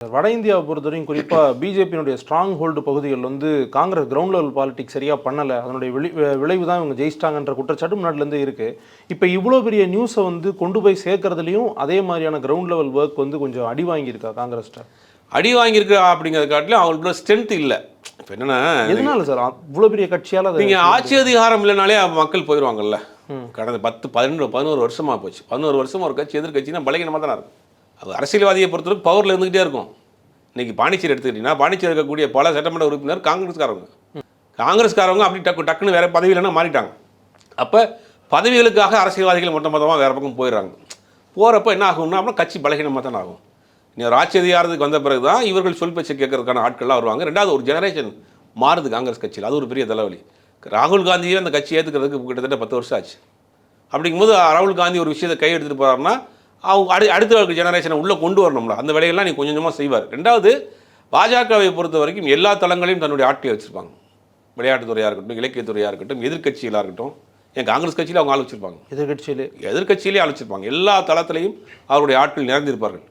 வட இந்தியாவை பொறுத்தவரைக்கும் குறிப்பாக பிஜேபியினுடைய ஸ்ட்ராங் ஹோல்டு பகுதிகள் காங்கிரஸ் கிரவுண்ட் லெவல் பாலிடிக்ஸ் சரியாக பண்ணலை, அதனுடைய விளைவு தான் இவங்க ஜெயிச்சிட்டாங்கன்ற குற்றச்சாட்டு முன்னாடிலேருந்து இருக்குது. இப்போ இவ்வளோ பெரிய நியூஸை கொண்டு போய் சேர்க்கறதுலையும் அதே மாதிரியான கிரவுண்ட் லெவல் ஒர்க் கொஞ்சம் அடி வாங்கியிருக்கா காங்கிரஸ்ட்ட? அடி வாங்கியிருக்கு அப்படிங்கிறத காட்டிலும் அவங்களோட ஸ்ட்ரென்த் இல்லை. இப்போ என்னென்னா, எதனால சார் இவ்வளோ பெரிய கட்சியால் நீங்கள் ஆட்சி அதிகாரம் இல்லைனாலே மக்கள் போயிடுவாங்கல்ல. கடந்த 10-11 வருஷமாக போச்சு. 11 வருஷமாக ஒரு கட்சி எதிர்கட்சினா பலகீனமாக தானே இருக்கும். அது அரசியல்வாதியை பொறுத்தவரைக்கும் பவரில் இருந்துகிட்டே இருக்கும். இன்றைக்கி பாண்டிச்சேரி எடுத்துக்கிட்டிங்கன்னா, பாண்டிச்சேரி இருக்கக்கூடிய பல சட்டமன்ற உறுப்பினர் காங்கிரஸ்காரவங்க அப்படி டக்குன்னு வேறு பதவியிலன்னா மாறிட்டாங்க. அப்போ பதவிகளுக்காக அரசியல்வாதிகள் மொத்தமாக வேறு பக்கம் போயிடுறாங்க. போகிறப்ப என்ன ஆகும்னா, அப்புறம் கட்சி பலகீனமாக தானே ஆகும். நீங்கள் ஆட்சி அதிகாரத்துக்கு வந்த பிறகு தான் இவர்கள் சொல் பேச்சை கேட்கறதுக்கான ஆட்கள்லாம் வருவாங்க. ரெண்டாவது, ஒரு ஜெனரேஷன் மாறுது காங்கிரஸ் கட்சியில். அது ஒரு பெரிய தலைவலி. ராகுல் காந்தியே அந்த கட்சி ஏற்றுக்கிறதுக்கு கிட்டத்தட்ட 10 வருஷம் ஆச்சு. அப்படிங்கும்போது ராகுல் காந்தி ஒரு விஷயத்தை கை எடுத்துகிட்டு போகிறாருன்னா, அவங்க அடுத்த ஜெனரேஷனை உள்ளே கொண்டு வரணும்ல. அந்த வேலையெல்லாம் நீ கொஞ்சம் கொஞ்சமாக செய்வார். ரெண்டாவது, பாஜகவை பொறுத்த வரைக்கும் எல்லா தளங்களையும் தன்னுடைய ஆட்களை வச்சுருப்பாங்க. விளையாட்டுத்துறையாக இருக்கட்டும், இலக்கியத்துறையாக இருக்கட்டும், எதிர்கட்சிகளாக இருக்கட்டும். என் காங்கிரஸ் கட்சியில் அவங்க ஆள் வச்சுருப்பாங்க, எதிர்கட்சியிலே ஆள் வச்சுருப்பாங்க. எல்லா தளத்திலையும் அவருடைய ஆட்கள் நிறைந்திருப்பார்கள்.